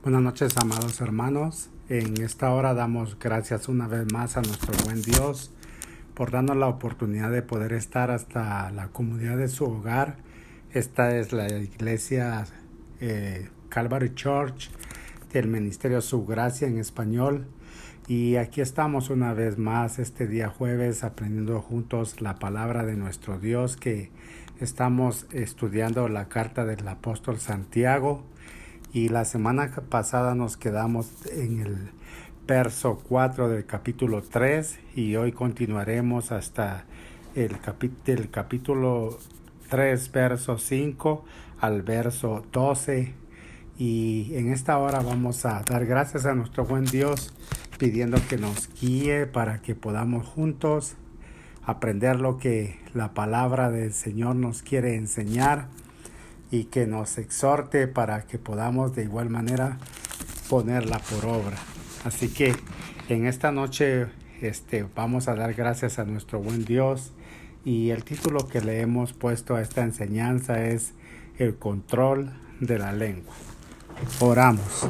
Buenas noches, amados hermanos. En esta hora damos gracias una vez más a nuestro buen Dios por darnos la oportunidad de poder estar hasta la comunidad de su hogar. Esta es la iglesia Calvary Church del Ministerio Su Gracia en español. Y aquí estamos una vez más este día jueves aprendiendo juntos la palabra de nuestro Dios, que estamos estudiando la carta del apóstol Santiago. Y la semana pasada nos quedamos en el verso 4 del capítulo 3 y hoy continuaremos hasta el capítulo 3, verso 5 al verso 12. Y en esta hora vamos a dar gracias a nuestro buen Dios, pidiendo que nos guíe para que podamos juntos aprender lo que la palabra del Señor nos quiere enseñar y que nos exhorte para que podamos de igual manera ponerla por obra. Así que en esta noche vamos a dar gracias a nuestro buen Dios, y el título que le hemos puesto a esta enseñanza es El control de la lengua. Oramos.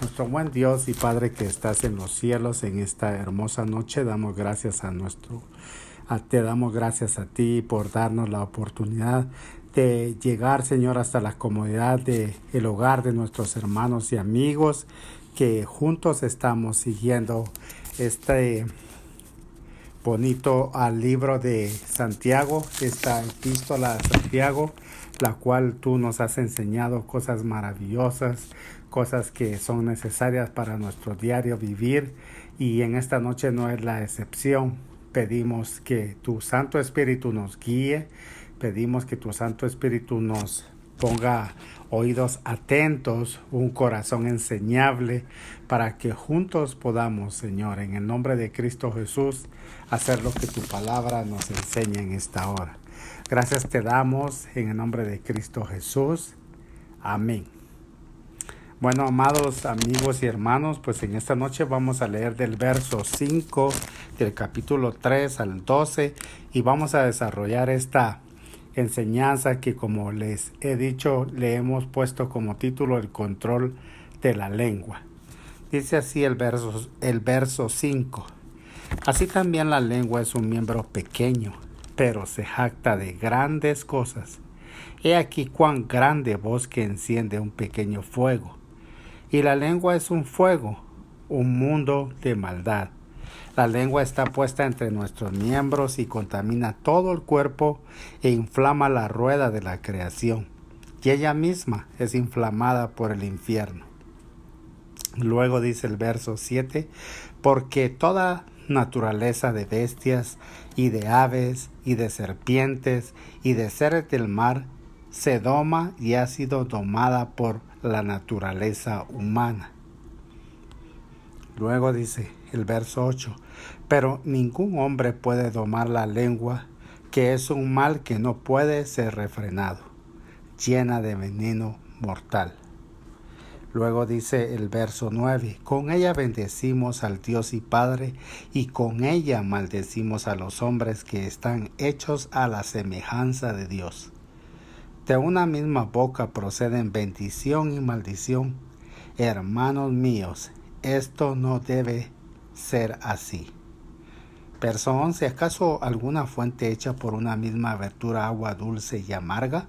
Nuestro buen Dios y Padre que estás en los cielos, en esta hermosa noche damos gracias te damos gracias a ti por darnos la oportunidad de llegar, Señor, hasta la comodidad del hogar de nuestros hermanos y amigos, que juntos estamos siguiendo este bonito libro de Santiago, esta epístola de Santiago, la cual tú nos has enseñado cosas maravillosas, cosas que son necesarias para nuestro diario vivir, y en esta noche no es la excepción. Pedimos que tu Santo Espíritu nos guíe, pedimos que tu Santo Espíritu nos ponga oídos atentos, un corazón enseñable, para que juntos podamos, Señor, en el nombre de Cristo Jesús, hacer lo que tu palabra nos enseña en esta hora. Gracias te damos en el nombre de Cristo Jesús. Amén. Bueno, amados amigos y hermanos, pues en esta noche vamos a leer del verso 5 del capítulo 3 al 12 y vamos a desarrollar esta enseñanza que, como les he dicho, le hemos puesto como título El control de la lengua. Dice así el verso 5. Así también la lengua es un miembro pequeño, pero se jacta de grandes cosas. He aquí cuán grande bosque enciende un pequeño fuego. Y la lengua es un fuego, un mundo de maldad. La lengua está puesta entre nuestros miembros y contamina todo el cuerpo e inflama la rueda de la creación. Y ella misma es inflamada por el infierno. Luego dice el verso 7, porque toda naturaleza de bestias y de aves y de serpientes y de seres del mar se doma y ha sido domada por la naturaleza humana. Luego dice el verso 8, pero ningún hombre puede domar la lengua, que es un mal que no puede ser refrenado, llena de veneno mortal. Luego dice el verso 9, con ella bendecimos al Dios y Padre, y con ella maldecimos a los hombres que están hechos a la semejanza de Dios. De una misma boca proceden bendición y maldición. Hermanos míos, esto no debe ser así. Verso 11, ¿acaso alguna fuente hecha por una misma abertura agua dulce y amarga?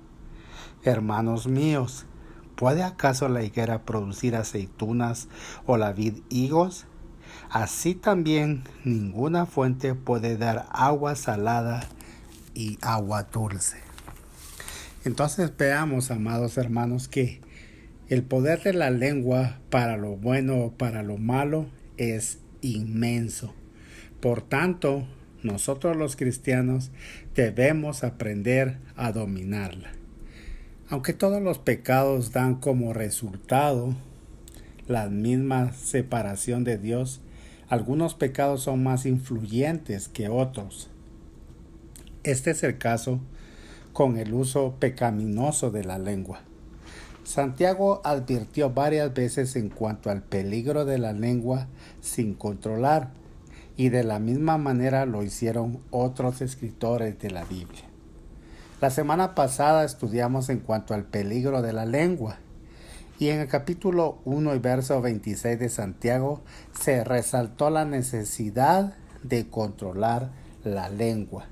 Hermanos míos, ¿puede acaso la higuera producir aceitunas o la vid higos? Así también ninguna fuente puede dar agua salada y agua dulce. Entonces veamos, amados hermanos, que el poder de la lengua para lo bueno o para lo malo es inmenso. Por tanto, nosotros los cristianos debemos aprender a dominarla. Aunque todos los pecados dan como resultado la misma separación de Dios, algunos pecados son más influyentes que otros. Este es el caso con el uso pecaminoso de la lengua. Santiago advirtió varias veces en cuanto al peligro de la lengua sin controlar, y de la misma manera lo hicieron otros escritores de la Biblia. La semana pasada estudiamos en cuanto al peligro de la lengua, Y en el capítulo 1 y verso 26 de Santiago se resaltó la necesidad de controlar la lengua.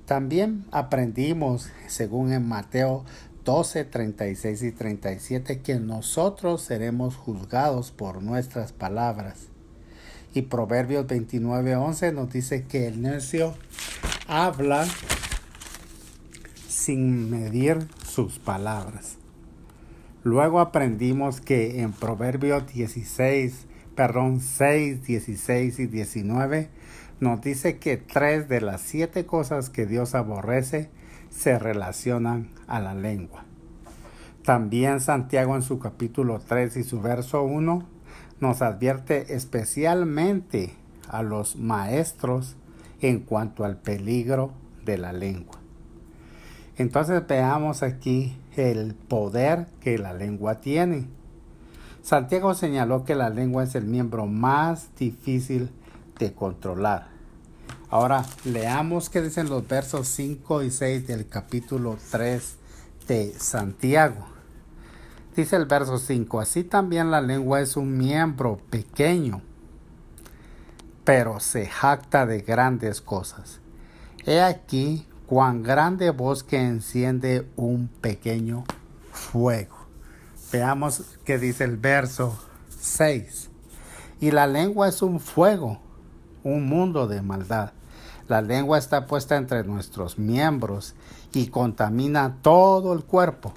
También aprendimos, según en Mateo 12, 36 y 37, que nosotros seremos juzgados por nuestras palabras. Y Proverbios 29, 11 nos dice que el necio habla sin medir sus palabras. Luego aprendimos que en Proverbios 6, 16 y 19 nos dice que 3 de las 7 cosas que Dios aborrece se relacionan a la lengua. También Santiago en su capítulo 3 y su verso 1 nos advierte especialmente a los maestros en cuanto al peligro de la lengua. Entonces veamos aquí el poder que la lengua tiene. Santiago señaló que la lengua es el miembro más difícil de controlar. Ahora leamos qué dicen los versos 5 y 6 del capítulo 3 de Santiago. Dice el verso 5, así también la lengua es un miembro pequeño, pero se jacta de grandes cosas. He aquí cuán grande bosque enciende un pequeño fuego. Veamos qué dice el verso 6. Y la lengua es un fuego, un mundo de maldad. La lengua está puesta entre nuestros miembros y contamina todo el cuerpo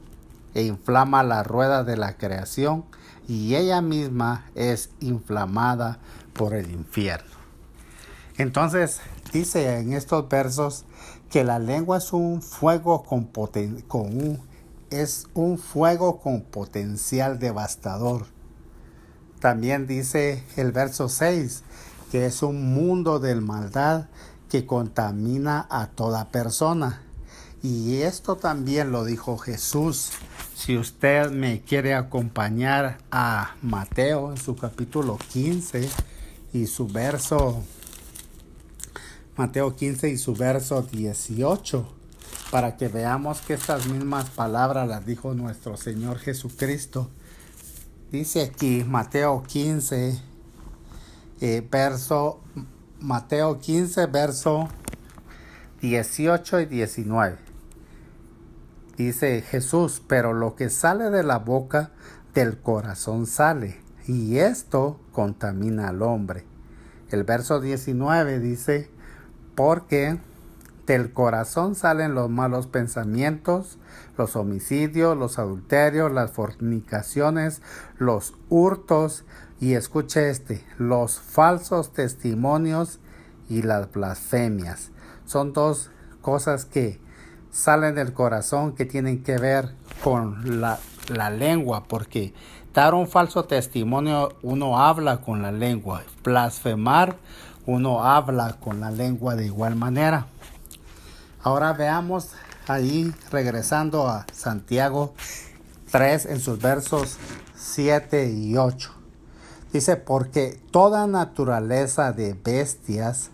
e inflama la rueda de la creación, y ella misma es inflamada por el infierno. Entonces dice en estos versos que la lengua es un fuego con potencial devastador. También dice el verso 6 que es un mundo de maldad que contamina a toda persona. Y esto también lo dijo Jesús. Si usted me quiere acompañar a Mateo en su capítulo 15 y su verso Mateo 15 y su verso 18, para que veamos que estas mismas palabras las dijo nuestro Señor Jesucristo. Dice aquí Mateo 15, verso 18 y 19. Dice Jesús, pero lo que sale de la boca del corazón sale, y esto contamina al hombre. El verso 19 dice, porque del corazón salen los malos pensamientos, los homicidios, los adulterios, las fornicaciones, los hurtos, y escuche los falsos testimonios y las blasfemias. Son dos cosas que salen del corazón que tienen que ver con la lengua, porque dar un falso testimonio uno habla con la lengua, blasfemar uno habla con la lengua de igual manera. Ahora veamos ahí, regresando a Santiago 3 en sus versos 7 y 8. Dice, porque toda naturaleza de bestias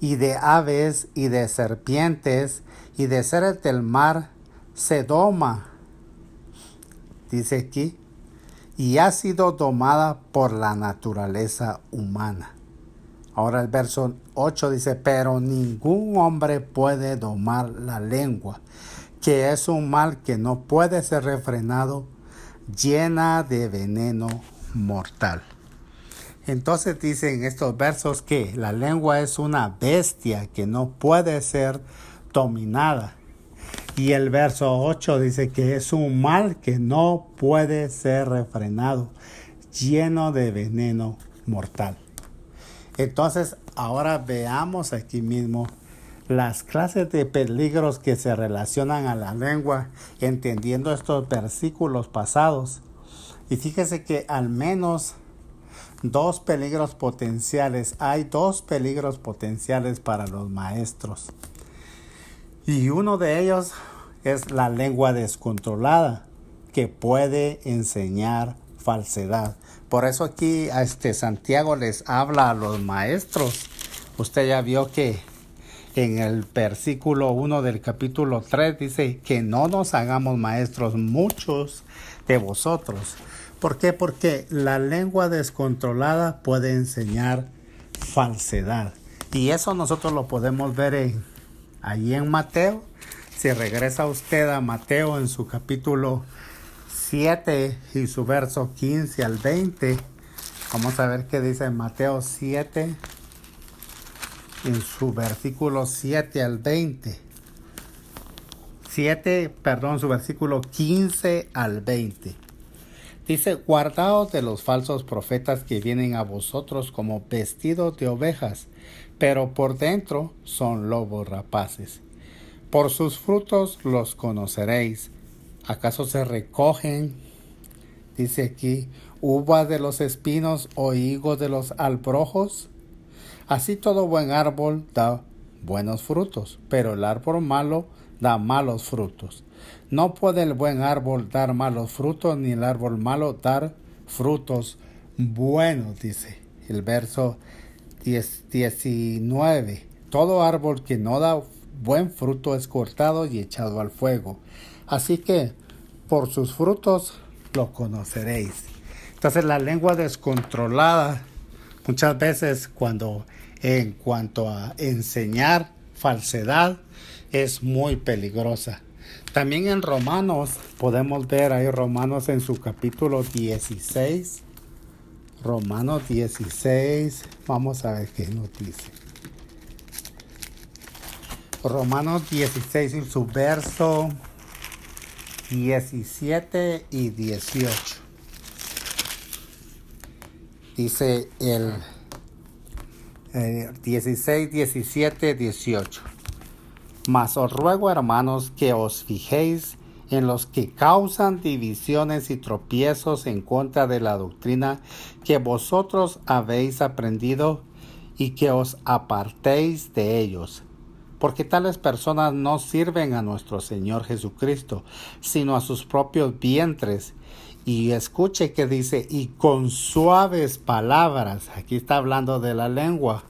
y de aves y de serpientes y de seres del mar se doma, dice aquí, y ha sido domada por la naturaleza humana. Ahora el verso 8 dice, pero ningún hombre puede domar la lengua, que es un mal que no puede ser refrenado, llena de veneno mortal. Entonces dice en estos versos que la lengua es una bestia que no puede ser dominada. Y el verso 8 dice que es un mal que no puede ser refrenado, lleno de veneno mortal. Entonces ahora veamos aquí mismo las clases de peligros que se relacionan a la lengua, entendiendo estos versículos pasados. Y fíjese que al menos hay dos peligros potenciales para los maestros. Y uno de ellos es la lengua descontrolada, que puede enseñar falsedad. Por eso aquí Santiago les habla a los maestros. Usted ya vio que en el versículo 1 del capítulo 3 dice que no nos hagamos maestros muchos de vosotros. ¿Por qué? Porque la lengua descontrolada puede enseñar falsedad. Y eso nosotros lo podemos ver allí en Mateo. Si regresa usted a Mateo en su capítulo 7 y su verso 15 al 20, vamos a ver qué dice Mateo 7 en su versículo 7 al 20. Su versículo 15 al 20. Dice: guardaos de los falsos profetas que vienen a vosotros como vestidos de ovejas, pero por dentro son lobos rapaces. Por sus frutos los conoceréis. ¿Acaso se recogen, dice aquí, uvas de los espinos o higos de los albrojos? Así todo buen árbol da buenos frutos, pero el árbol malo da malos frutos. No puede el buen árbol dar malos frutos, ni el árbol malo dar frutos buenos, dice el verso 19. Todo árbol que no da buen fruto es cortado y echado al fuego. Así que por sus frutos lo conoceréis. Entonces la lengua descontrolada, muchas veces en cuanto a enseñar falsedad, es muy peligrosa. También en Romanos, podemos ver ahí Romanos en su capítulo 16. Romanos 16, vamos a ver qué nos dice. Romanos 16 en su verso 17 y 18. Dice el 16, 17, 18. Mas os ruego, hermanos, que os fijéis en los que causan divisiones y tropiezos en contra de la doctrina que vosotros habéis aprendido, y que os apartéis de ellos. Porque tales personas no sirven a nuestro Señor Jesucristo, sino a sus propios vientres. Y escuche que dice: y con suaves palabras, aquí está hablando de la lengua,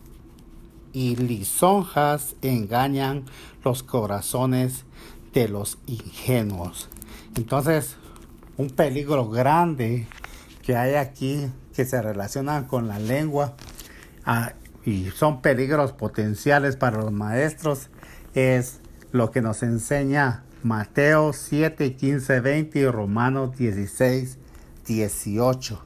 y lisonjas engañan los corazones de los ingenuos. Entonces, un peligro grande que hay aquí, que se relacionan con la lengua, y son peligros potenciales para los maestros, es lo que nos enseña Mateo 7, 15, 20 y Romanos 16, 18.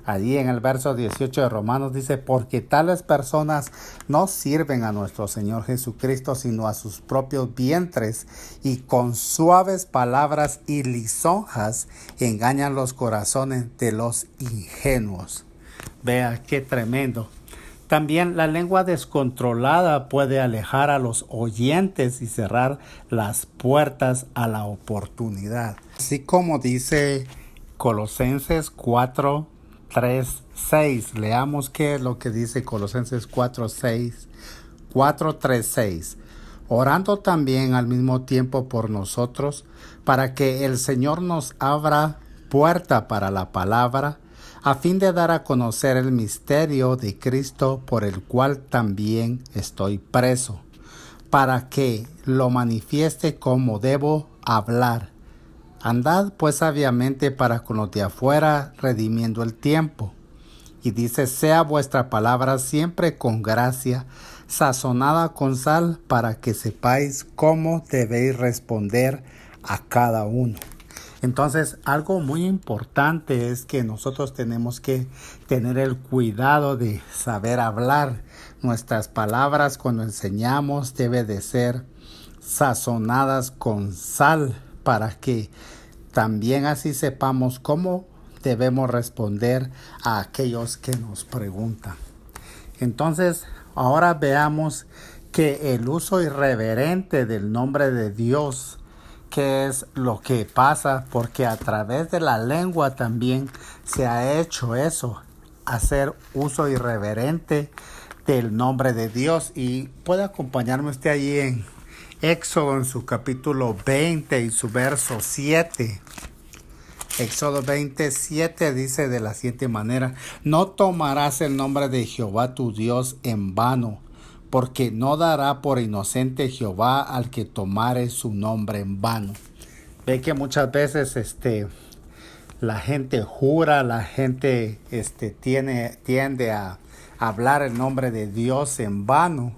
Allí en el verso 18 de Romanos dice: porque tales personas no sirven a nuestro Señor Jesucristo, sino a sus propios vientres, y con suaves palabras y lisonjas engañan los corazones de los ingenuos. Vea qué tremendo. También la lengua descontrolada puede alejar a los oyentes y cerrar las puertas a la oportunidad. Así como dice Colosenses 4, 3, 6. Leamos qué es lo que dice Colosenses 4, 6. 4, 3, 6. Orando también al mismo tiempo por nosotros, para que el Señor nos abra puerta para la palabra, a fin de dar a conocer el misterio de Cristo, por el cual también estoy preso, para que lo manifieste como debo hablar. Andad pues sabiamente para con los de afuera, redimiendo el tiempo. Y dice: sea vuestra palabra siempre con gracia, sazonada con sal, para que sepáis cómo debéis responder a cada uno. Entonces, algo muy importante es que nosotros tenemos que tener el cuidado de saber hablar. Nuestras palabras, cuando enseñamos, debe de ser sazonadas con sal, para que también así sepamos cómo debemos responder a aquellos que nos preguntan. Entonces, ahora veamos que el uso irreverente del nombre de Dios, qué es lo que pasa, porque a través de la lengua también se ha hecho eso, hacer uso irreverente del nombre de Dios. Y puede acompañarme usted allí en Éxodo en su capítulo 20 y su verso 7. Éxodo 27 dice de la siguiente manera: no tomarás el nombre de Jehová tu Dios en vano, porque no dará por inocente Jehová al que tomare su nombre en vano. Ve que muchas veces la gente jura, la gente tiende a hablar el nombre de Dios en vano,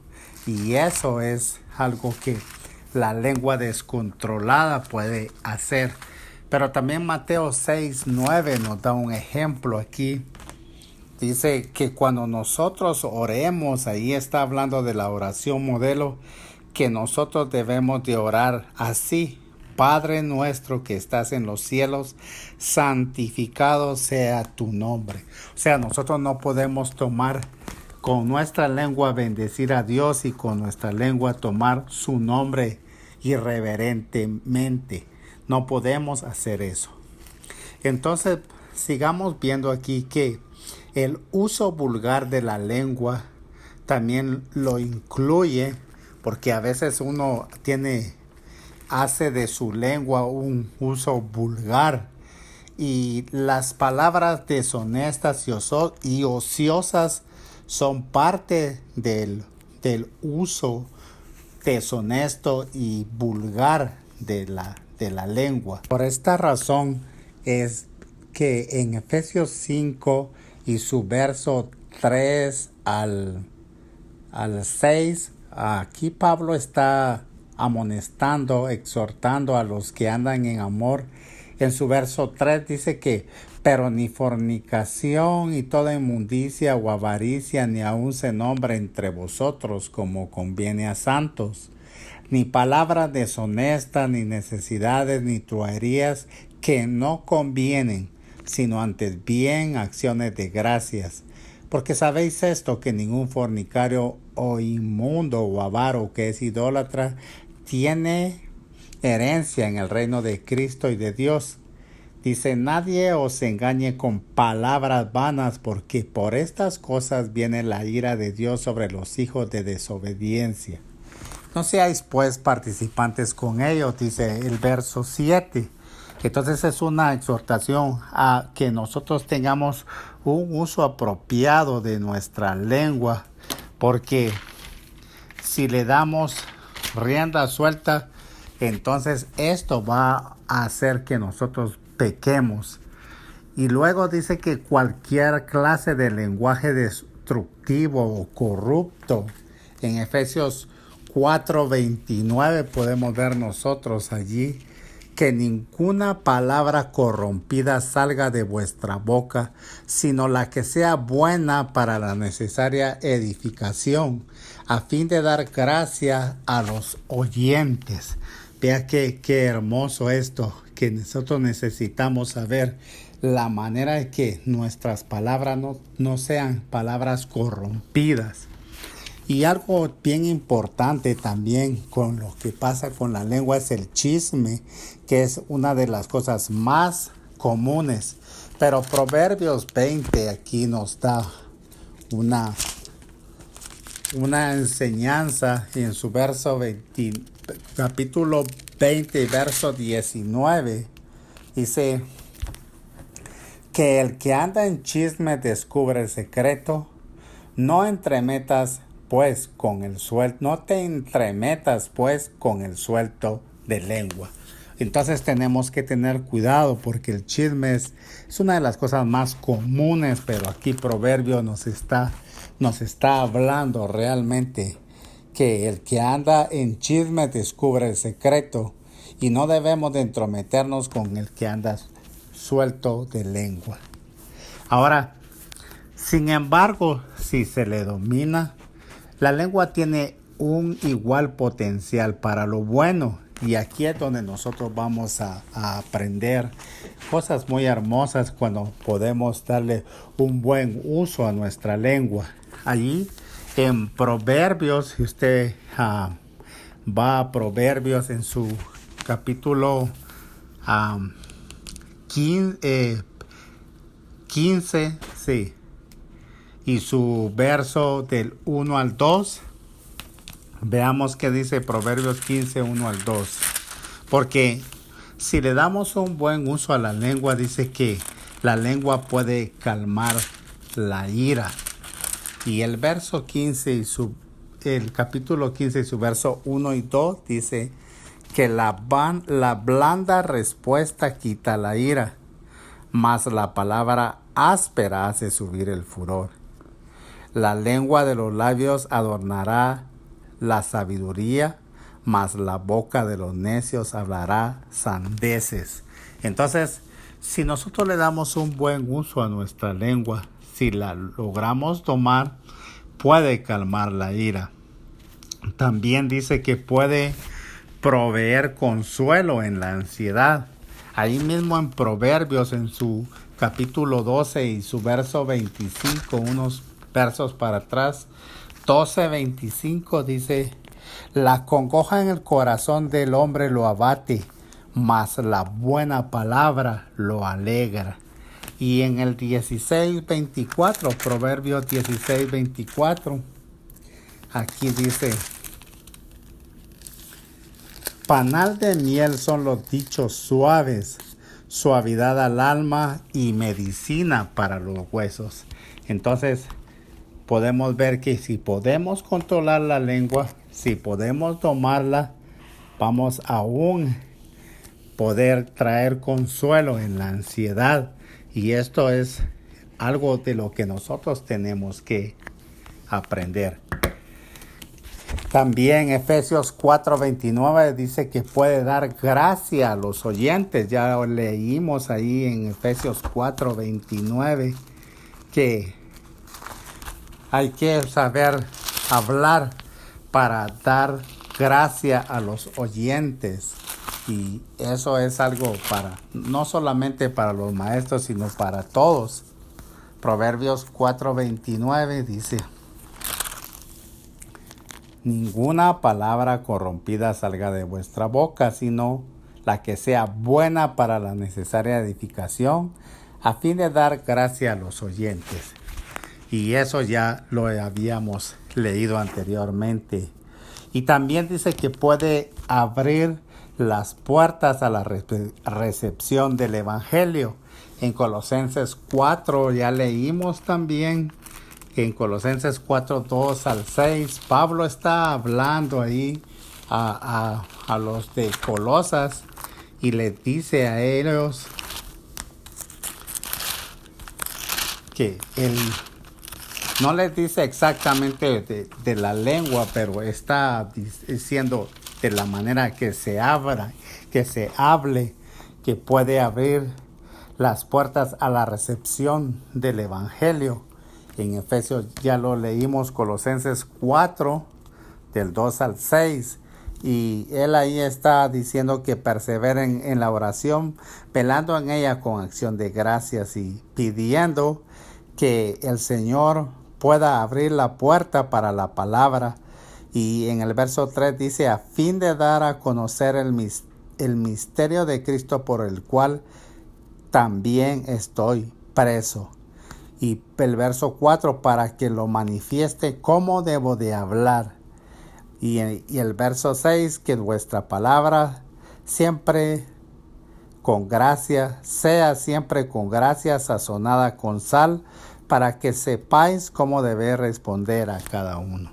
y eso es algo que la lengua descontrolada puede hacer. Pero también Mateo 6:9 nos da un ejemplo aquí. Dice que cuando nosotros oremos, ahí está hablando de la oración modelo, que nosotros debemos de orar así: Padre nuestro que estás en los cielos, santificado sea tu nombre. O sea, nosotros no podemos tomar con nuestra lengua bendecir a Dios y con nuestra lengua tomar su nombre irreverentemente. No podemos hacer eso. Entonces, sigamos viendo aquí que el uso vulgar de la lengua también lo incluye, porque a veces uno hace de su lengua un uso vulgar, y las palabras deshonestas y ociosas son parte del uso deshonesto y vulgar de la lengua. Por esta razón es que en Efesios 5 y su verso 3 al 6, aquí Pablo está amonestando, exhortando a los que andan en amor. En su verso 3 dice que pero ni fornicación y toda inmundicia o avaricia ni aun se nombra entre vosotros como conviene a santos, ni palabras deshonestas, ni necesidades, ni truherías que no convienen, sino antes bien acciones de gracias. Porque sabéis esto, que ningún fornicario o inmundo o avaro que es idólatra tiene herencia en el reino de Cristo y de Dios. Dice: nadie os engañe con palabras vanas, porque por estas cosas viene la ira de Dios sobre los hijos de desobediencia. No seáis pues participantes con ellos, dice el verso 7. Entonces es una exhortación a que nosotros tengamos un uso apropiado de nuestra lengua, porque si le damos rienda suelta, entonces esto va a hacer que nosotros pequemos. Y luego dice que cualquier clase de lenguaje destructivo o corrupto, en Efesios 4:29 podemos ver nosotros allí que ninguna palabra corrompida salga de vuestra boca, sino la que sea buena para la necesaria edificación, a fin de dar gracia a los oyentes. Vea qué hermoso esto, que nosotros necesitamos saber la manera de que nuestras palabras no sean palabras corrompidas. Y algo bien importante también con lo que pasa con la lengua es el chisme, que es una de las cosas más comunes. Pero Proverbios 20 aquí nos da una enseñanza en su capítulo 20, verso 19. Dice que el que anda en chisme descubre el secreto. No te entremetas pues con el suelto de lengua. Entonces tenemos que tener cuidado, porque el chisme es una de las cosas más comunes, pero aquí Proverbio nos está hablando realmente que el que anda en chisme descubre el secreto, y no debemos de entrometernos con el que anda suelto de lengua. Ahora, sin embargo, si se le domina, la lengua tiene un igual potencial para lo bueno, y aquí es donde nosotros vamos a aprender cosas muy hermosas cuando podemos darle un buen uso a nuestra lengua. Allí en Proverbios, si usted va a Proverbios en su capítulo 15, sí, y su verso del 1 al 2, veamos qué dice Proverbios 15, 1 al 2. Porque si le damos un buen uso a la lengua, dice que la lengua puede calmar la ira. Y el verso 15 y su el capítulo 15, su verso 1 y 2, dice que la blanda respuesta quita la ira, mas la palabra áspera hace subir el furor. La lengua de los labios adornará la sabiduría, mas la boca de los necios hablará sandeces. Entonces, si nosotros le damos un buen uso a nuestra lengua, si la logramos tomar, puede calmar la ira. También dice que puede proveer consuelo en la ansiedad. Ahí mismo en Proverbios, en su capítulo 12 y su verso 25, unos versos para atrás, 12:25 dice: la congoja en el corazón del hombre lo abate, mas la buena palabra lo alegra. Y en el 16:24, Proverbios 16:24, aquí dice: panal de miel son los dichos suaves, suavidad al alma y medicina para los huesos. Entonces, podemos ver que si podemos controlar la lengua, si podemos tomarla, vamos a aún poder traer consuelo en la ansiedad. Y esto es algo de lo que nosotros tenemos que aprender. También Efesios 4:29 dice que puede dar gracia a los oyentes. Ya leímos ahí en Efesios 4:29 que hay que saber hablar para dar gracia a los oyentes. Y eso es algo no solamente para los maestros, sino para todos. Proverbios 4:29 dice: ninguna palabra corrompida salga de vuestra boca, sino la que sea buena para la necesaria edificación, a fin de dar gracia a los oyentes. Y eso ya lo habíamos leído anteriormente. Y también dice que puede abrir las puertas a la recepción del Evangelio. En Colosenses 4 ya leímos también que en Colosenses 4:2-6, Pablo está hablando ahí a los de Colosas y les dice a ellos que él no les dice exactamente de la lengua, pero está diciendo de la manera que se abra, que se hable, que puede abrir las puertas a la recepción del Evangelio. En Efesios ya lo leímos, Colosenses 4, del 2-6. Y él ahí está diciendo que perseveren en la oración, velando en ella con acción de gracias y pidiendo que el Señor pueda abrir la puerta para la palabra. Y en el verso 3 dice: a fin de dar a conocer el misterio de Cristo, por el cual también estoy preso. Y el verso 4: para que lo manifieste cómo debo de hablar. Y el verso 6: que vuestra palabra siempre con gracia, sea siempre con gracia, sazonada con sal, para que sepáis cómo debe responder a cada uno.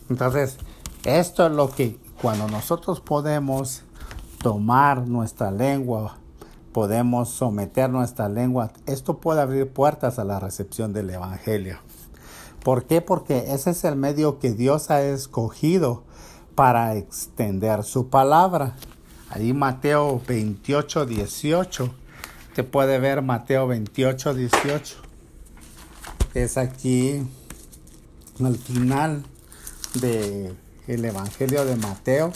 Entonces, esto es lo que cuando nosotros podemos tomar nuestra lengua, podemos someter nuestra lengua, esto puede abrir puertas a la recepción del Evangelio. ¿Por qué? Porque ese es el medio que Dios ha escogido para extender su palabra. Ahí Mateo 28:18. Te puede ver Mateo 28:18. Es aquí al final del Evangelio de Mateo.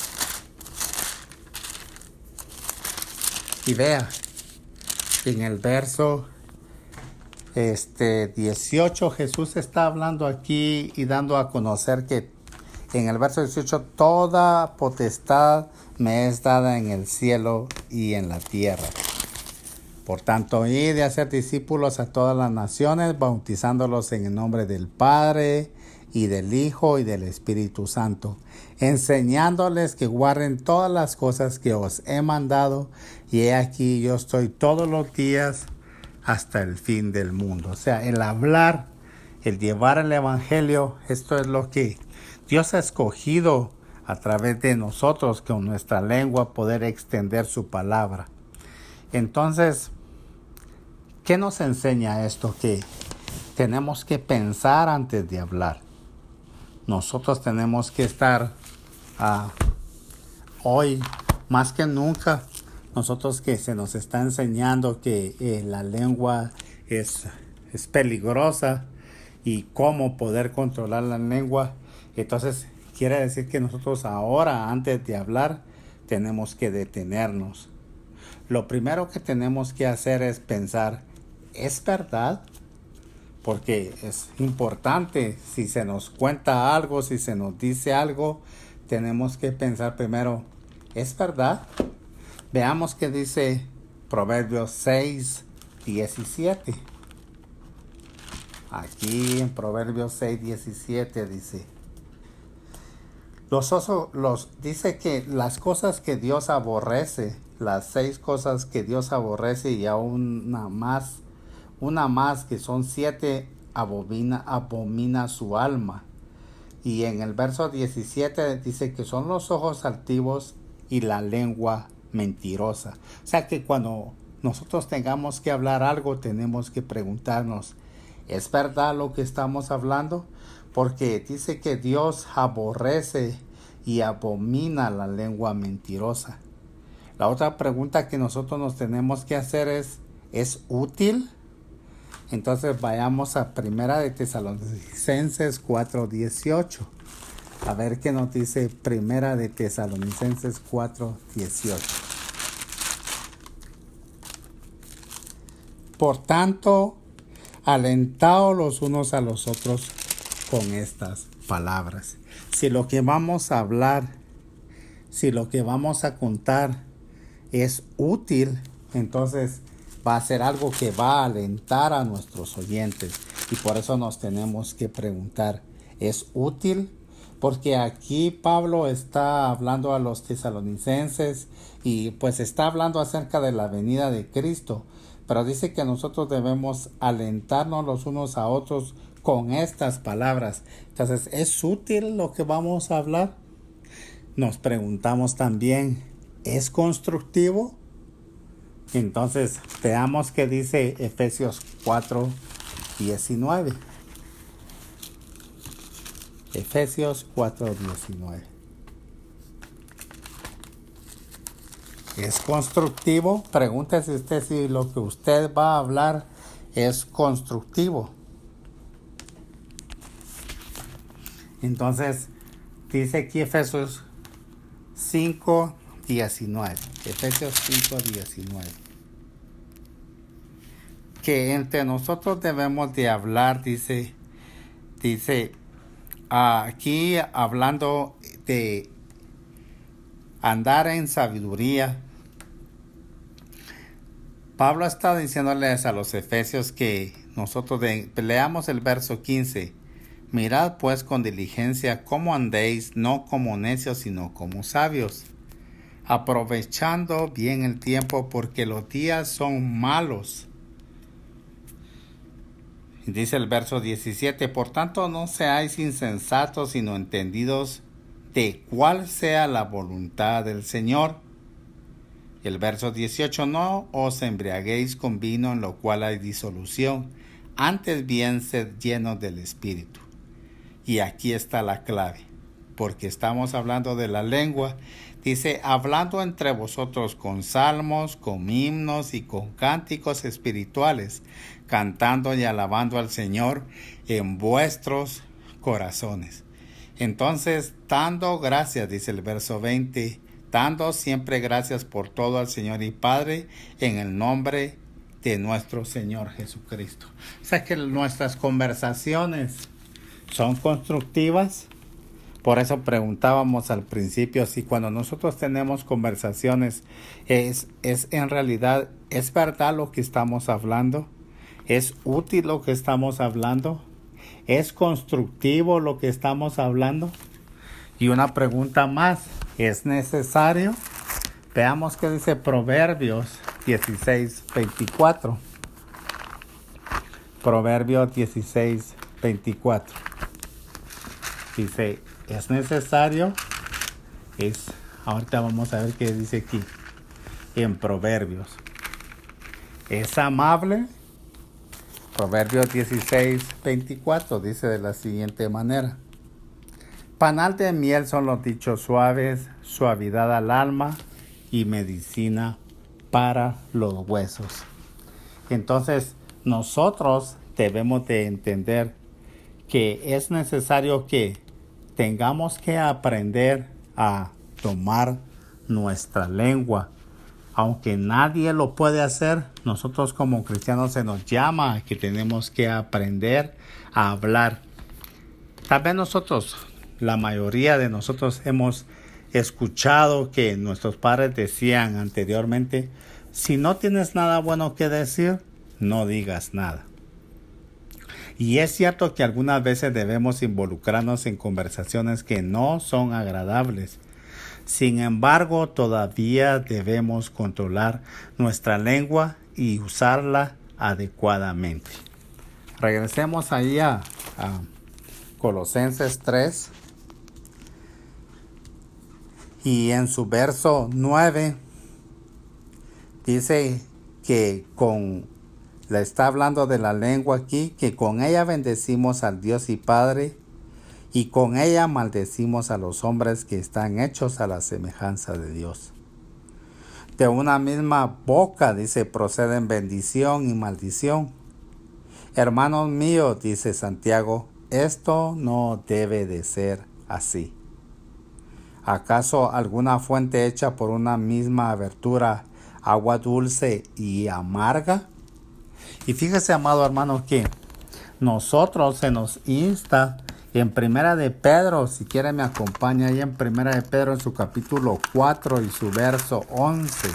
Y vea, en el verso 18 Jesús está hablando aquí y dando a conocer que en el verso 18: toda potestad me es dada en el cielo y en la tierra. Por tanto, id de hacer discípulos a todas las naciones, bautizándolos en el nombre del Padre y del Hijo y del Espíritu Santo, enseñándoles que guarden todas las cosas que os he mandado, y he aquí yo estoy todos los días hasta el fin del mundo. O sea, el hablar el llevar el evangelio, esto es lo que Dios ha escogido a través de nosotros, con nuestra lengua poder extender su palabra. Entonces, ¿qué nos enseña esto? Que tenemos que pensar antes de hablar. Nosotros tenemos que estar hoy, más que nunca, nosotros que se nos está enseñando que la lengua es peligrosa y cómo poder controlar la lengua. Entonces, quiere decir que nosotros ahora, antes de hablar, tenemos que detenernos. Lo primero que tenemos que hacer es pensar, ¿es verdad? Porque es importante, si se nos cuenta algo, si se nos dice algo, tenemos que pensar primero, ¿es verdad? Veamos qué dice Proverbios 6:17. Aquí en Proverbios 6:17 dice, dice que las cosas que Dios aborrece, las 6 cosas que Dios aborrece y aún una más que son 7, abomina su alma. Y en el verso 17 dice que son los ojos altivos y la lengua mentirosa. O sea que cuando nosotros tengamos que hablar algo, tenemos que preguntarnos, ¿es verdad lo que estamos hablando? Porque dice que Dios aborrece y abomina la lengua mentirosa. La otra pregunta que nosotros nos tenemos que hacer ¿es útil? Entonces vayamos a Primera de Tesalonicenses 4:18. A ver qué nos dice Primera de Tesalonicenses 4:18. Por tanto, alentaos los unos a los otros con estas palabras. Si lo que vamos a hablar, si lo que vamos a contar es útil, entonces va a ser algo que va a alentar a nuestros oyentes. Y por eso nos tenemos que preguntar, ¿es útil? Porque aquí Pablo está hablando a los tesalonicenses y pues está hablando acerca de la venida de Cristo. Pero dice que nosotros debemos alentarnos los unos a otros con estas palabras. Entonces, ¿es útil lo que vamos a hablar? Nos preguntamos también, ¿es constructivo? Entonces, veamos qué dice Efesios 4:19. Efesios 4:19. ¿Es constructivo? Pregúntese usted si lo que usted va a hablar es constructivo. Entonces, dice aquí Efesios 5:19. Efesios 5:19. Que entre nosotros debemos de hablar, dice aquí hablando de andar en sabiduría. Pablo está diciéndoles a los efesios que nosotros leamos el verso 15. Mirad pues con diligencia cómo andéis, no como necios, sino como sabios, aprovechando bien el tiempo, porque los días son malos. Dice el verso 17, por tanto no seáis insensatos, sino entendidos de cuál sea la voluntad del Señor. El verso 18, no os embriaguéis con vino en lo cual hay disolución, antes bien sed llenos del Espíritu. Y aquí está la clave, porque estamos hablando de la lengua. Dice, hablando entre vosotros con salmos, con himnos y con cánticos espirituales, cantando y alabando al Señor en vuestros corazones. Entonces, dando gracias, dice el verso 20, dando siempre gracias por todo al Señor y Padre, en el nombre de nuestro Señor Jesucristo. O sea que nuestras conversaciones son constructivas. Por eso preguntábamos al principio si cuando nosotros tenemos conversaciones es en realidad, ¿es verdad lo que estamos hablando? ¿Es útil lo que estamos hablando? ¿Es constructivo lo que estamos hablando? Y una pregunta más, ¿es necesario? Veamos qué dice Proverbios 16:24. Proverbios 16:24. 24. Dice, es necesario, ahorita vamos a ver qué dice aquí, en Proverbios. Es amable. Proverbios 16:24 dice de la siguiente manera. Panal de miel son los dichos suaves, suavidad al alma y medicina para los huesos. Entonces, nosotros debemos de entender que es necesario que tengamos que aprender a tomar nuestra lengua. Aunque nadie lo puede hacer, nosotros como cristianos se nos llama que tenemos que aprender a hablar. Tal vez nosotros, la mayoría de nosotros hemos escuchado que nuestros padres decían anteriormente, si no tienes nada bueno que decir, no digas nada. Y es cierto que algunas veces debemos involucrarnos en conversaciones que no son agradables. Sin embargo, todavía debemos controlar nuestra lengua y usarla adecuadamente. Regresemos ahí a Colosenses 3. Y en su verso 9 dice que le está hablando de la lengua aquí, que con ella bendecimos al Dios y Padre, y con ella maldecimos a los hombres que están hechos a la semejanza de Dios. De una misma boca, dice, proceden bendición y maldición. Hermanos míos, dice Santiago, esto no debe de ser así. ¿Acaso alguna fuente hecha por una misma abertura, agua dulce y amarga? Y fíjese, amado hermano, que nosotros se nos insta en Primera de Pedro, si quiere me acompaña ahí en Primera de Pedro en su capítulo 4 y su verso 11.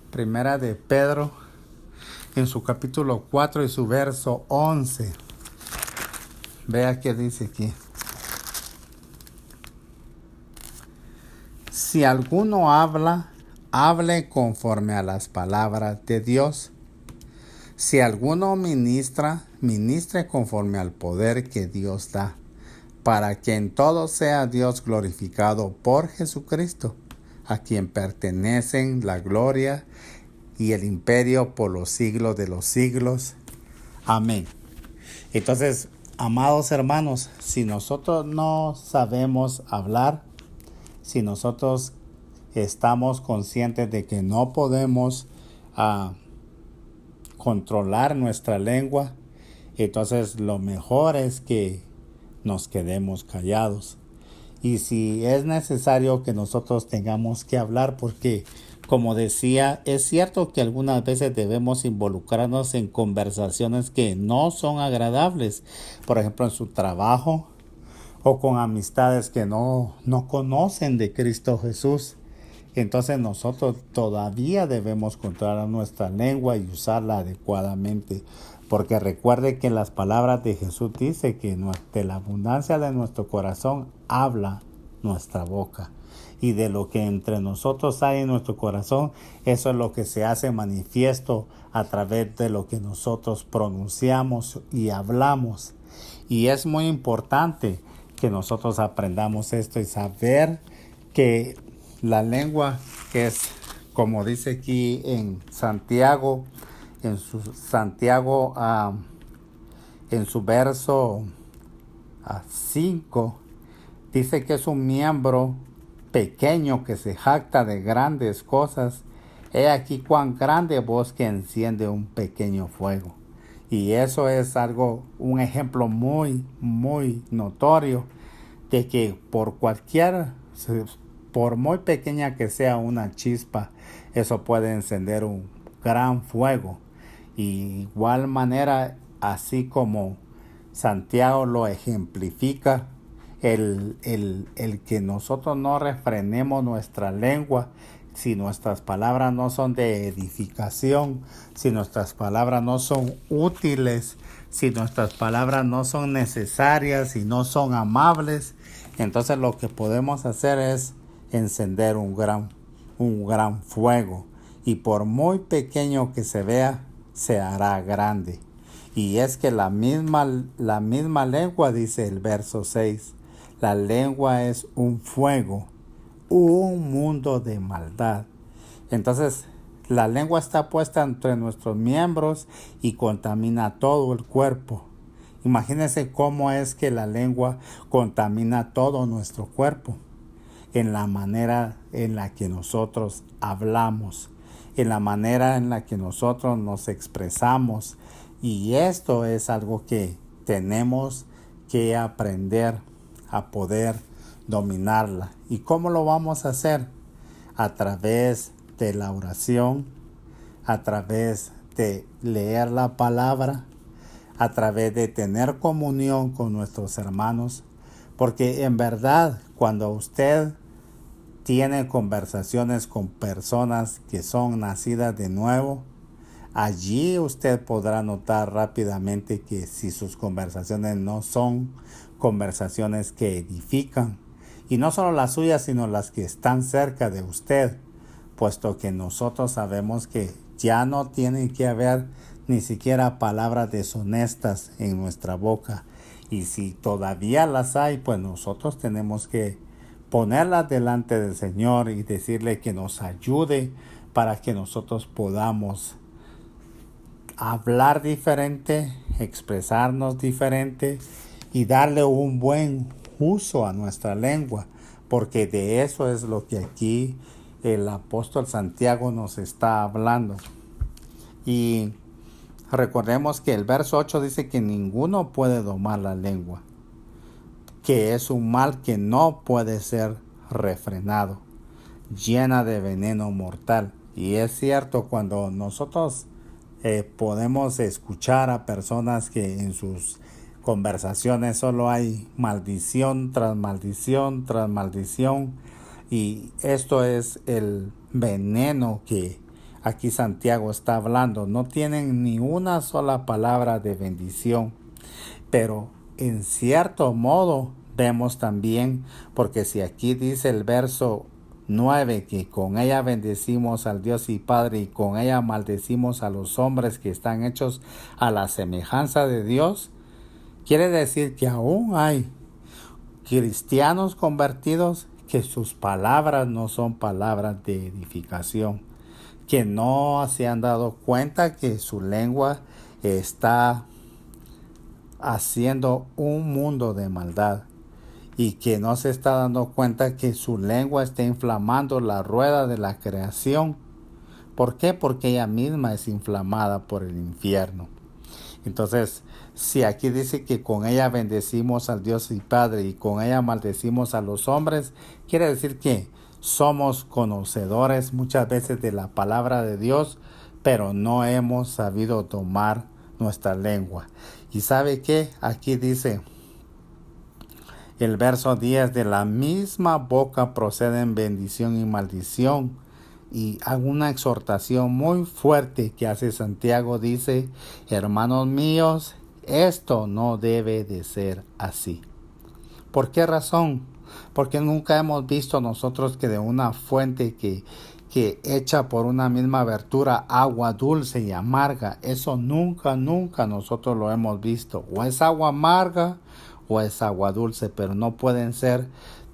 Primera de Pedro en su capítulo 4 y su verso 11. Vea qué dice aquí. Si alguno habla, hable conforme a las palabras de Dios. Si alguno ministra, ministre conforme al poder que Dios da, para que en todo sea Dios glorificado por Jesucristo, a quien pertenecen la gloria y el imperio por los siglos de los siglos. Amén. Entonces, amados hermanos, si nosotros no sabemos hablar, si nosotros estamos conscientes de que no podemos controlar nuestra lengua, entonces lo mejor es que nos quedemos callados. Y si es necesario que nosotros tengamos que hablar, porque como decía, es cierto que algunas veces debemos involucrarnos en conversaciones que no son agradables, por ejemplo en su trabajo o con amistades que no conocen de Cristo Jesús. Entonces nosotros todavía debemos controlar nuestra lengua y usarla adecuadamente. Porque recuerde que las palabras de Jesús dice que de la abundancia de nuestro corazón habla nuestra boca. Y de lo que entre nosotros hay en nuestro corazón, eso es lo que se hace manifiesto a través de lo que nosotros pronunciamos y hablamos. Y es muy importante que nosotros aprendamos esto y saber que la lengua es, como dice aquí en Santiago, en su verso 5, dice que es un miembro pequeño que se jacta de grandes cosas. He aquí cuán grande voz que enciende un pequeño fuego. Y eso es un ejemplo muy, muy notorio de que por muy pequeña que sea una chispa, eso puede encender un gran fuego. Y igual manera, así como Santiago lo ejemplifica, el que nosotros no refrenemos nuestra lengua, si nuestras palabras no son de edificación, si nuestras palabras no son útiles, si nuestras palabras no son necesarias y no son amables, entonces lo que podemos hacer es encender un gran fuego, y por muy pequeño que se vea, se hará grande. Y es que la misma lengua, dice el verso 6, la lengua es un fuego, un mundo de maldad. Entonces, la lengua está puesta entre nuestros miembros y contamina todo el cuerpo. Imagínense cómo es que la lengua contamina todo nuestro cuerpo, en la manera en la que nosotros hablamos, en la manera en la que nosotros nos expresamos. Y esto es algo que tenemos que aprender a poder dominarla. ¿Y cómo lo vamos a hacer? A través de la oración, a través de leer la palabra, a través de tener comunión con nuestros hermanos, porque en verdad cuando usted tiene conversaciones con personas que son nacidas de nuevo, allí usted podrá notar rápidamente que si sus conversaciones no son conversaciones que edifican, y no solo las suyas, sino las que están cerca de usted, puesto que nosotros sabemos que ya no tienen que haber ni siquiera palabras deshonestas en nuestra boca. Y si todavía las hay, pues nosotros tenemos que ponerlas delante del Señor y decirle que nos ayude para que nosotros podamos hablar diferente, expresarnos diferente y darle un buen uso a nuestra lengua, porque de eso es lo que aquí el apóstol Santiago nos está hablando. Y recordemos que el verso 8 dice que ninguno puede domar la lengua, que es un mal que no puede ser refrenado, llena de veneno mortal. Y es cierto, cuando nosotros podemos escuchar a personas que en sus conversaciones solo hay maldición tras maldición tras maldición, y esto es el veneno que aquí Santiago está hablando. No tienen ni una sola palabra de bendición, pero en cierto modo vemos también, porque si aquí dice el verso 9 que con ella bendecimos al Dios y Padre y con ella maldecimos a los hombres que están hechos a la semejanza de Dios, quiere decir que aún hay cristianos convertidos que sus palabras no son palabras de edificación, que no se han dado cuenta que su lengua está haciendo un mundo de maldad, y que no se está dando cuenta que su lengua está inflamando la rueda de la creación. ¿Por qué? Porque ella misma es inflamada por el infierno. Entonces, si aquí dice que con ella bendecimos al Dios y Padre y con ella maldecimos a los hombres, quiere decir que somos conocedores muchas veces de la palabra de Dios, pero no hemos sabido tomar nuestra lengua. ¿Y sabe qué? Aquí dice el verso 10, de la misma boca proceden bendición y maldición. Y hago una exhortación muy fuerte que hace Santiago, dice: hermanos míos, esto no debe de ser así. ¿Por qué razón? Porque nunca hemos visto nosotros que de una fuente que echa por una misma abertura agua dulce y amarga, eso nunca nosotros lo hemos visto. O es agua amarga o es agua dulce, pero no pueden ser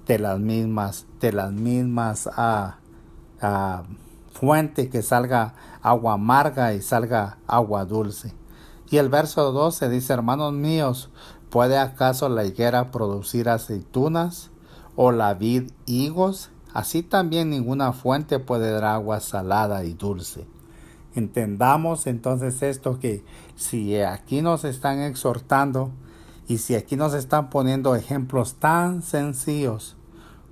de las mismas fuente, que salga agua amarga y salga agua dulce. Y el verso 12 dice: hermanos míos, ¿puede acaso la higuera producir aceitunas o la vid higos? Así también ninguna fuente puede dar agua salada y dulce. Entendamos entonces esto, que si aquí nos están exhortando y si aquí nos están poniendo ejemplos tan sencillos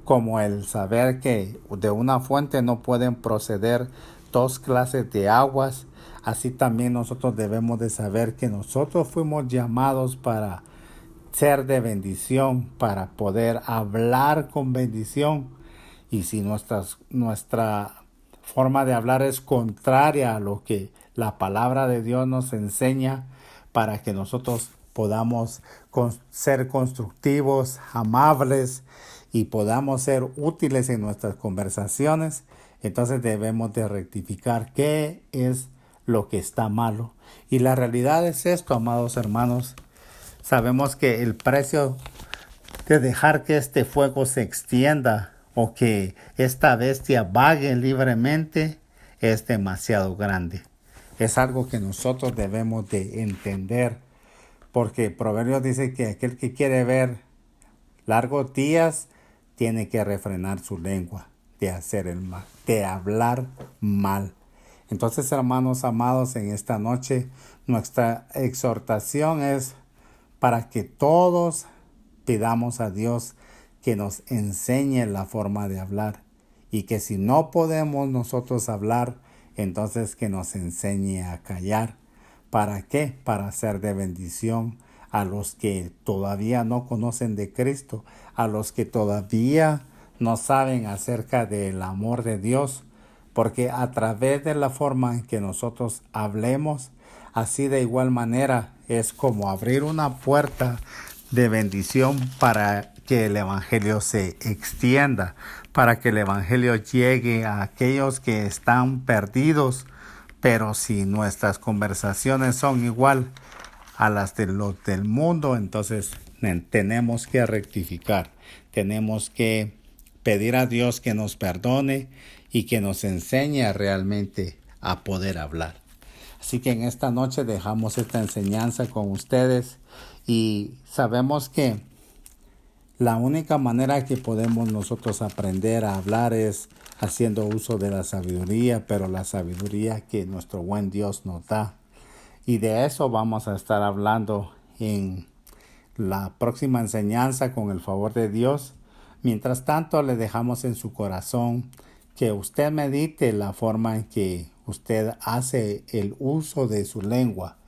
como el saber que de una fuente no pueden proceder dos clases de aguas, así también nosotros debemos de saber que nosotros fuimos llamados para ser de bendición, para poder hablar con bendición. Y si nuestra forma de hablar es contraria a lo que la palabra de Dios nos enseña, para que nosotros podamos ser constructivos, amables y podamos ser útiles en nuestras conversaciones, entonces debemos de rectificar qué es lo que está malo. Y la realidad es esto, amados hermanos. Sabemos que el precio de dejar que este fuego se extienda o que esta bestia vague libremente es demasiado grande. Es algo que nosotros debemos de entender, porque Proverbios dice que aquel que quiere ver largos días tiene que refrenar su lengua de hacer el mal, de hablar mal. Entonces, hermanos amados, en esta noche nuestra exhortación es para que todos pidamos a Dios que nos enseñe la forma de hablar, y que si no podemos nosotros hablar, entonces que nos enseñe a callar. ¿Para qué? Para ser de bendición a los que todavía no conocen de Cristo, a los que todavía no saben acerca del amor de Dios, porque a través de la forma en que nosotros hablemos, así de igual manera es como abrir una puerta de bendición para que el evangelio se extienda, para que el evangelio llegue a aquellos que están perdidos. Pero si nuestras conversaciones son igual a las de los del mundo, entonces tenemos que rectificar, tenemos que pedir a Dios que nos perdone y que nos enseñe realmente a poder hablar. Así que en esta noche dejamos esta enseñanza con ustedes, y sabemos que la única manera que podemos nosotros aprender a hablar es haciendo uso de la sabiduría, pero la sabiduría que nuestro buen Dios nos da. Y de eso vamos a estar hablando en la próxima enseñanza con el favor de Dios. Mientras tanto, le dejamos en su corazón que usted medite la forma en que usted hace el uso de su lengua.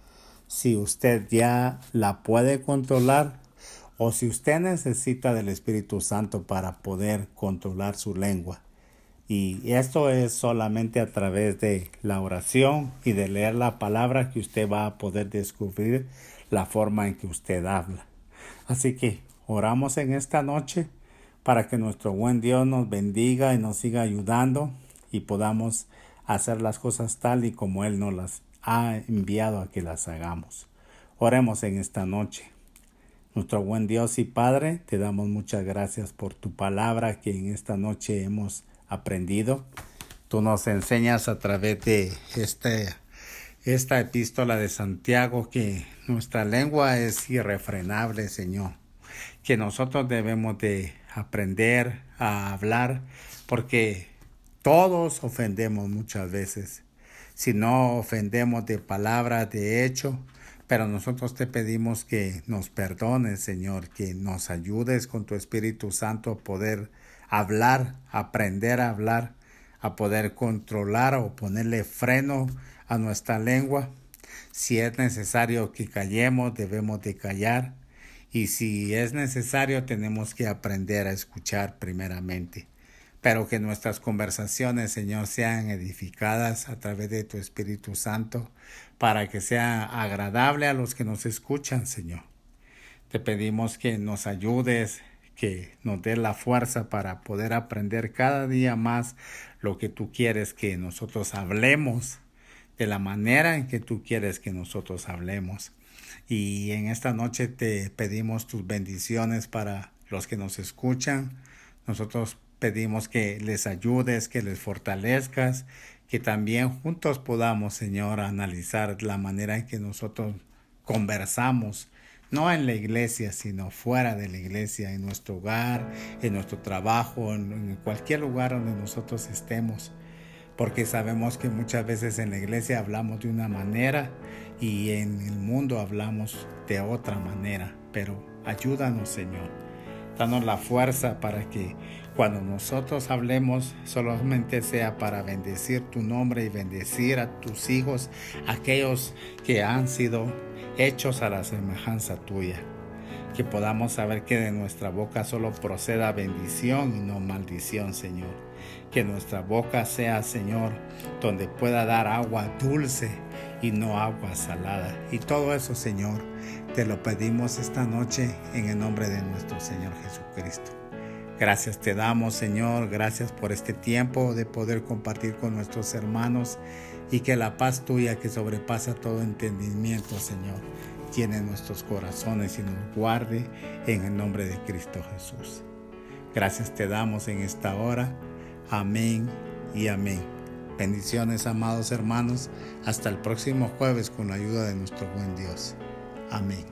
Si usted ya la puede controlar, o si usted necesita del Espíritu Santo para poder controlar su lengua. Y esto es solamente a través de la oración y de leer la palabra que usted va a poder descubrir la forma en que usted habla. Así que oramos en esta noche para que nuestro buen Dios nos bendiga y nos siga ayudando y podamos hacer las cosas tal y como Él nos las ha enviado a que las hagamos. Oremos en esta noche. Nuestro buen Dios y Padre, te damos muchas gracias por tu palabra que en esta noche hemos aprendido. Tú nos enseñas a través de esta epístola de Santiago que nuestra lengua es irrefrenable, Señor. Que nosotros debemos de aprender a hablar, porque todos ofendemos muchas veces. Si no ofendemos de palabra, de hecho, pero nosotros te pedimos que nos perdones, Señor, que nos ayudes con tu Espíritu Santo a poder hablar, aprender a hablar, a poder controlar o ponerle freno a nuestra lengua. Si es necesario que callemos, debemos de callar. Y si es necesario, tenemos que aprender a escuchar primeramente. Pero que nuestras conversaciones, Señor, sean edificadas a través de tu Espíritu Santo, para que sea agradable a los que nos escuchan, Señor. Te pedimos que nos ayudes, que nos dé la fuerza para poder aprender cada día más lo que tú quieres que nosotros hablemos, de la manera en que tú quieres que nosotros hablemos. Y en esta noche te pedimos tus bendiciones para los que nos escuchan. Nosotros pedimos que les ayudes, que les fortalezcas, que también juntos podamos, Señor, analizar la manera en que nosotros conversamos, no en la iglesia, sino fuera de la iglesia, en nuestro hogar, en nuestro trabajo, en cualquier lugar donde nosotros estemos. Porque sabemos que muchas veces en la iglesia hablamos de una manera y en el mundo hablamos de otra manera. Pero ayúdanos, Señor. Danos la fuerza para que cuando nosotros hablemos solamente sea para bendecir tu nombre y bendecir a tus hijos, aquellos que han sido hechos a la semejanza tuya. Que podamos saber que de nuestra boca solo proceda bendición y no maldición, Señor. Que nuestra boca sea, Señor, donde pueda dar agua dulce y no agua salada. Y todo eso, Señor, te lo pedimos esta noche en el nombre de nuestro Señor Jesucristo. Gracias te damos, Señor, gracias por este tiempo de poder compartir con nuestros hermanos y que la paz tuya que sobrepasa todo entendimiento, Señor, llene nuestros corazones y nos guarde en el nombre de Cristo Jesús. Gracias te damos en esta hora. Amén y amén. Bendiciones, amados hermanos. Hasta el próximo jueves con la ayuda de nuestro buen Dios. Amén.